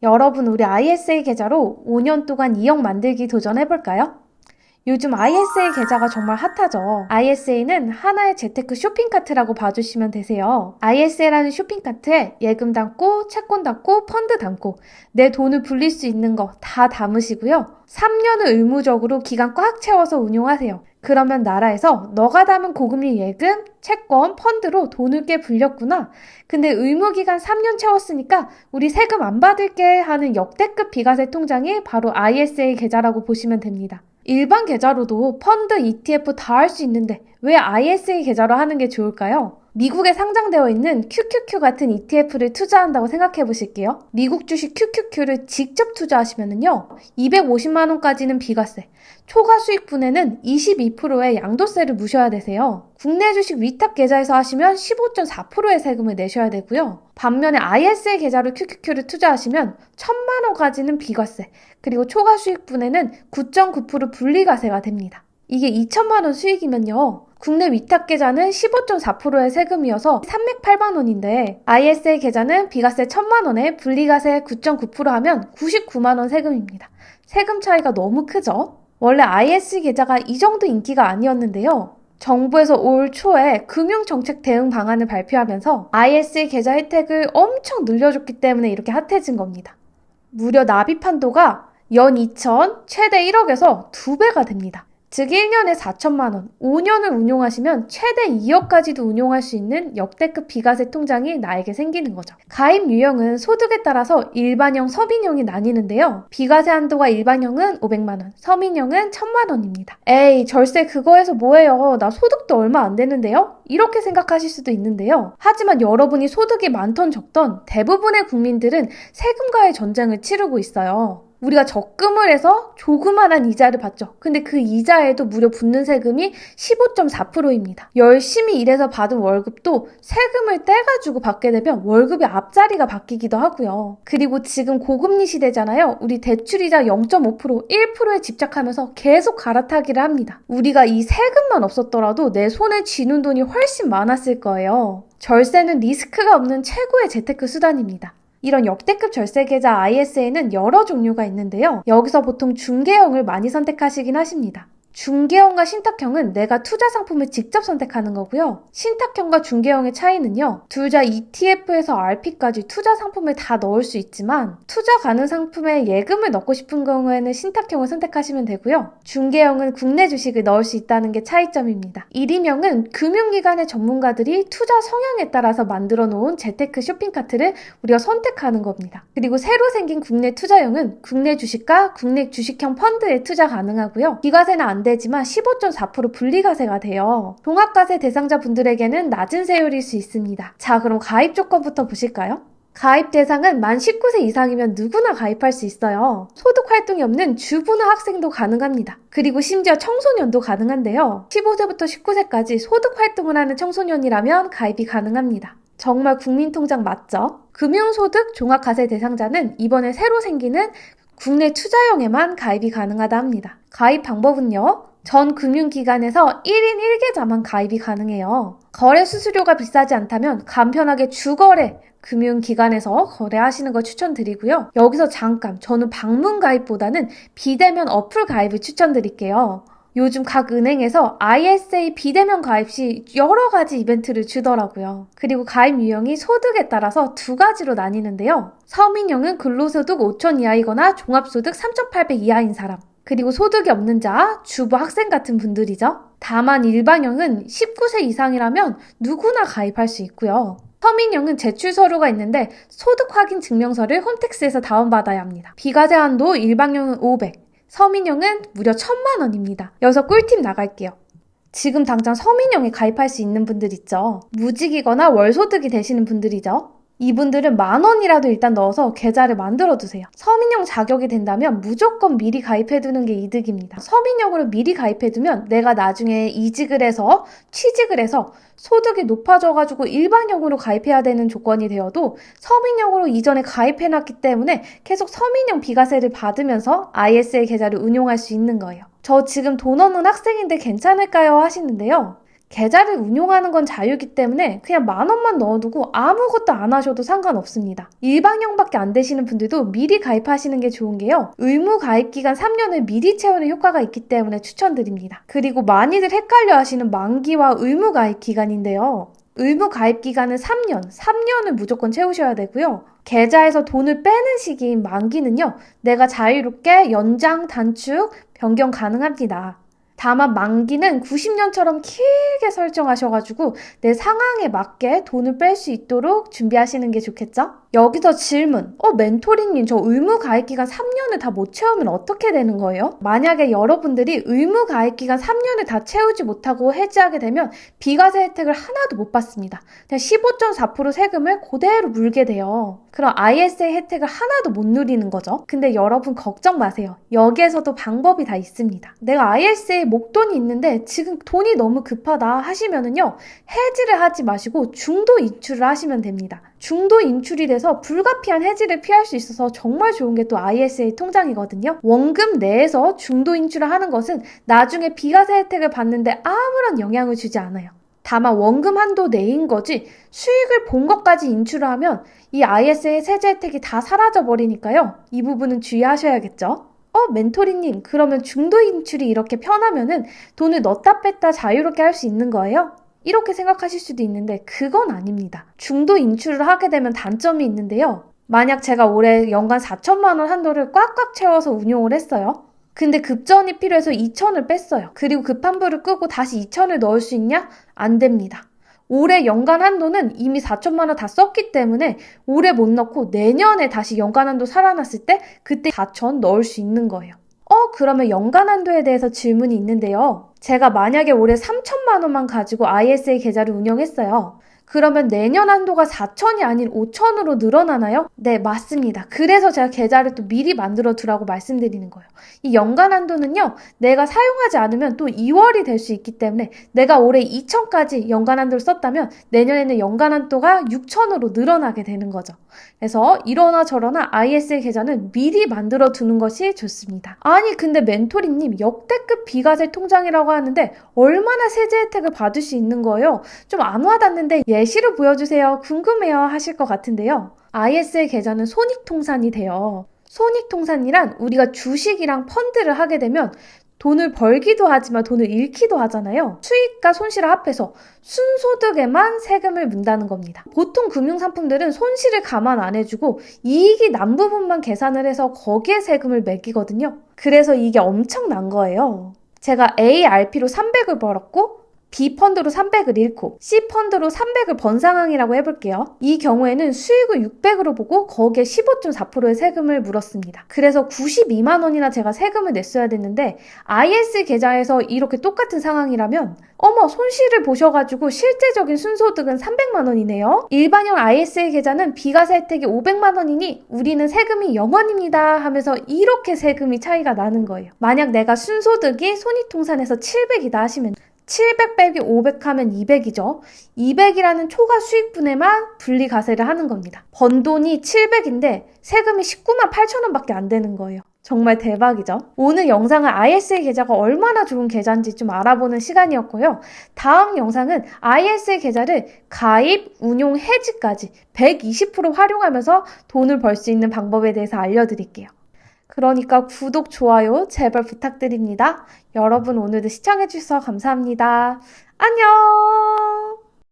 여러분, 우리 ISA 계좌로 5년 동안 2억 만들기 도전해볼까요? 요즘 ISA 계좌가 정말 핫하죠. ISA는 하나의 재테크 쇼핑카트라고 봐주시면 되세요. ISA라는 쇼핑카트에 예금 담고, 채권 담고, 펀드 담고 내 돈을 불릴 수 있는 거 다 담으시고요. 3년을 의무적으로 기간 꽉 채워서 운용하세요. 그러면 나라에서 너가 담은 고금리 예금, 채권, 펀드로 돈을 꽤 불렸구나. 근데 의무기간 3년 채웠으니까 우리 세금 안 받을게 하는 역대급 비과세 통장이 바로 ISA 계좌라고 보시면 됩니다. 일반 계좌로도 펀드, ETF 다 할 수 있는데 왜 ISA 계좌로 하는 게 좋을까요? 미국에 상장되어 있는 QQQ 같은 ETF를 투자한다고 생각해 보실게요. 미국 주식 QQQ를 직접 투자하시면요. 250만 원까지는 비과세, 초과 수익분에는 22%의 양도세를 무셔야 되세요. 국내 주식 위탁 계좌에서 하시면 15.4%의 세금을 내셔야 되고요. 반면에 ISA 계좌로 QQQ를 투자하시면 1,000만 원까지는 비과세, 그리고 초과 수익분에는 9.9% 분리과세가 됩니다. 이게 2천만 원 수익이면요. 국내 위탁 계좌는 15.4%의 세금이어서 308만 원인데 ISA 계좌는 비과세 1,000만 원에 분리과세 9.9% 하면 99만 원 세금입니다. 세금 차이가 너무 크죠? 원래 ISA 계좌가 이 정도 인기가 아니었는데요. 정부에서 올 초에 금융정책 대응 방안을 발표하면서 ISA 계좌 혜택을 엄청 늘려줬기 때문에 이렇게 핫해진 겁니다. 무려 납입 한도가 연 2천, 최대 1억에서 2배가 됩니다. 즉 1년에 4천만 원, 5년을 운용하시면 최대 2억까지도 운용할 수 있는 역대급 비과세 통장이 나에게 생기는 거죠. 가입 유형은 소득에 따라서 일반형, 서민형이 나뉘는데요. 비과세 한도가 일반형은 500만 원, 서민형은 1,000만 원입니다. 에이, 절세 그거 해서 뭐해요? 나 소득도 얼마 안 되는데요? 이렇게 생각하실 수도 있는데요. 하지만 여러분이 소득이 많던 적던 대부분의 국민들은 세금과의 전쟁을 치르고 있어요. 우리가 적금을 해서 조그만한 이자를 받죠. 근데 그 이자에도 무려 붙는 세금이 15.4%입니다. 열심히 일해서 받은 월급도 세금을 떼가지고 받게 되면 월급의 앞자리가 바뀌기도 하고요. 그리고 지금 고금리 시대잖아요. 우리 대출이자 0.5%, 1%에 집착하면서 계속 갈아타기를 합니다. 우리가 이 세금만 없었더라도 내 손에 쥐는 돈이 훨씬 많았을 거예요. 절세는 리스크가 없는 최고의 재테크 수단입니다. 이런 역대급 절세 계좌 ISA는 여러 종류가 있는데요. 여기서 보통 중개형을 많이 선택하시긴 하십니다. 중개형과 신탁형은 내가 투자 상품을 직접 선택하는 거고요. 신탁형과 중개형의 차이는요. 둘 다 ETF에서 RP까지 투자 상품을 다 넣을 수 있지만 투자 가능 상품에 예금을 넣고 싶은 경우에는 신탁형을 선택하시면 되고요. 중개형은 국내 주식을 넣을 수 있다는 게 차이점입니다. 1인형은 금융기관의 전문가들이 투자 성향에 따라서 만들어 놓은 재테크 쇼핑카트를 우리가 선택하는 겁니다. 그리고 새로 생긴 국내 투자형은 국내 주식과 국내 주식형 펀드에 투자 가능하고요. 비과세는 안 되지만 15.4% 분리과세가 돼요. 종합과세 대상자 분들에게는 낮은 세율일 수 있습니다. 자, 그럼 가입 조건부터 보실까요? 가입 대상은 만 19세 이상이면 누구나 가입할 수 있어요. 소득 활동이 없는 주부나 학생도 가능합니다. 그리고 심지어 청소년도 가능한데요. 15세부터 19세까지 소득 활동을 하는 청소년이라면 가입이 가능합니다. 정말 국민통장 맞죠? 금융소득 종합과세 대상자는 이번에 새로 생기는 국내 투자형에만 가입이 가능하다 합니다. 가입 방법은요. 전 금융기관에서 1인 1계좌만 가입이 가능해요. 거래 수수료가 비싸지 않다면 간편하게 주거래 금융기관에서 거래하시는 걸 추천드리고요. 여기서 잠깐 저는 방문 가입보다는 비대면 어플 가입을 추천드릴게요. 요즘 각 은행에서 ISA 비대면 가입 시 여러 가지 이벤트를 주더라고요. 그리고 가입 유형이 소득에 따라서 두 가지로 나뉘는데요. 서민형은 근로소득 5천 이하이거나 종합소득 3,800 이하인 사람. 그리고 소득이 없는 자, 주부, 학생 같은 분들이죠. 다만 일반형은 19세 이상이라면 누구나 가입할 수 있고요. 서민형은 제출 서류가 있는데 소득 확인 증명서를 홈택스에서 다운받아야 합니다. 비과세 한도 일반형은 500. 서민형은 무려 1,000만 원입니다. 여기서 꿀팁 나갈게요. 지금 당장 서민형에 가입할 수 있는 분들 있죠. 무직이거나 월소득이 되시는 분들이죠. 이분들은 10,000원이라도 일단 넣어서 계좌를 만들어두세요. 서민형 자격이 된다면 무조건 미리 가입해두는 게 이득입니다. 서민형으로 미리 가입해두면 내가 나중에 이직을 해서 취직을 해서 소득이 높아져가지고 일반형으로 가입해야 되는 조건이 되어도 서민형으로 이전에 가입해놨기 때문에 계속 서민형 비과세를 받으면서 ISA 계좌를 운용할 수 있는 거예요. 저 지금 돈 없는 학생인데 괜찮을까요? 하시는데요. 계좌를 운용하는 건 자유이기 때문에 그냥 10,000원만 넣어두고 아무것도 안 하셔도 상관없습니다. 일반형밖에 안 되시는 분들도 미리 가입하시는 게 좋은 게요. 의무 가입 기간 3년을 미리 채우는 효과가 있기 때문에 추천드립니다. 그리고 많이들 헷갈려 하시는 만기와 의무 가입 기간인데요. 의무 가입 기간은 3년을 무조건 채우셔야 되고요. 계좌에서 돈을 빼는 시기인 만기는요. 내가 자유롭게 연장, 단축, 변경 가능합니다. 다만 만기는 90년처럼 길게 설정하셔가지고 내 상황에 맞게 돈을 뺄 수 있도록 준비하시는 게 좋겠죠? 여기서 질문. 멘토링님 저 의무 가입기간 3년을 다 못 채우면 어떻게 되는 거예요? 만약에 여러분들이 의무 가입기간 3년을 다 채우지 못하고 해지하게 되면 비과세 혜택을 하나도 못 받습니다. 그냥 15.4% 세금을 그대로 물게 돼요. 그럼 ISA 혜택을 하나도 못 누리는 거죠. 근데 여러분 걱정 마세요. 여기에서도 방법이 다 있습니다. 내가 ISA 목돈이 있는데 지금 돈이 너무 급하다 하시면은요. 해지를 하지 마시고 중도 인출을 하시면 됩니다. 중도 인출이 돼서 불가피한 해지를 피할 수 있어서 정말 좋은 게 또 ISA 통장이거든요. 원금 내에서 중도 인출을 하는 것은 나중에 비과세 혜택을 받는데 아무런 영향을 주지 않아요. 다만 원금 한도 내인 거지 수익을 본 것까지 인출을 하면 이 ISA 세제 혜택이 다 사라져 버리니까요. 이 부분은 주의하셔야겠죠. 멘토리님 그러면 중도 인출이 이렇게 편하면은 돈을 넣었다 뺐다 자유롭게 할 수 있는 거예요? 이렇게 생각하실 수도 있는데 그건 아닙니다. 중도 인출을 하게 되면 단점이 있는데요. 만약 제가 올해 연간 4천만 원 한도를 꽉꽉 채워서 운용을 했어요. 근데 급전이 필요해서 2천을 뺐어요. 그리고 급한 불을 끄고 다시 2천을 넣을 수 있냐? 안 됩니다. 올해 연간 한도는 이미 4천만 원 다 썼기 때문에 올해 못 넣고 내년에 다시 연간 한도 살아났을 때 그때 4천 넣을 수 있는 거예요. 그러면 연간 한도에 대해서 질문이 있는데요. 제가 만약에 올해 3천만 원만 가지고 ISA 계좌를 운영했어요. 그러면 내년 한도가 4천이 아닌 5천으로 늘어나나요? 네, 맞습니다. 그래서 제가 계좌를 또 미리 만들어 두라고 말씀드리는 거예요. 이 연간 한도는요, 내가 사용하지 않으면 또 2월이 될 수 있기 때문에 내가 올해 2천까지 연간 한도를 썼다면 내년에는 연간 한도가 6천으로 늘어나게 되는 거죠. 그래서 이러나 저러나 ISA 계좌는 미리 만들어 두는 것이 좋습니다. 아니, 근데 멘토리님 역대급 비과세 통장이라고 하는데 얼마나 세제 혜택을 받을 수 있는 거예요? 좀 안 와닿는데 예시로 보여주세요. 궁금해요 하실 것 같은데요. ISA 계좌는 손익통산이 돼요. 손익통산이란 우리가 주식이랑 펀드를 하게 되면 돈을 벌기도 하지만 돈을 잃기도 하잖아요. 수익과 손실을 합해서 순소득에만 세금을 문다는 겁니다. 보통 금융상품들은 손실을 감안 안 해주고 이익이 난 부분만 계산을 해서 거기에 세금을 매기거든요. 그래서 이게 엄청난 거예요. 제가 ARP로 300을 벌었고 B 펀드로 300을 잃고 C 펀드로 300을 번 상황이라고 해볼게요. 이 경우에는 수익을 600으로 보고 거기에 15.4%의 세금을 물었습니다. 그래서 92만 원이나 제가 세금을 냈어야 됐는데 IS 계좌에서 이렇게 똑같은 상황이라면 손실을 보셔가지고 실제적인 순소득은 300만 원이네요. 일반형 ISA 계좌는 비과세 혜택이 500만 원이니 우리는 세금이 0원입니다 하면서 이렇게 세금이 차이가 나는 거예요. 만약 내가 순소득이 손익통산에서 700이다 하시면 700 빼기 500 하면 200이죠. 200이라는 초과 수익분에만 분리과세를 하는 겁니다. 번 돈이 700인데 세금이 19만 8천 원밖에 안 되는 거예요. 정말 대박이죠. 오늘 영상은 ISA 계좌가 얼마나 좋은 계좌인지 좀 알아보는 시간이었고요. 다음 영상은 ISA 계좌를 가입, 운용, 해지까지 120% 활용하면서 돈을 벌 수 있는 방법에 대해서 알려드릴게요. 그러니까 구독, 좋아요 제발 부탁드립니다. 여러분 오늘도 시청해주셔서 감사합니다. 안녕!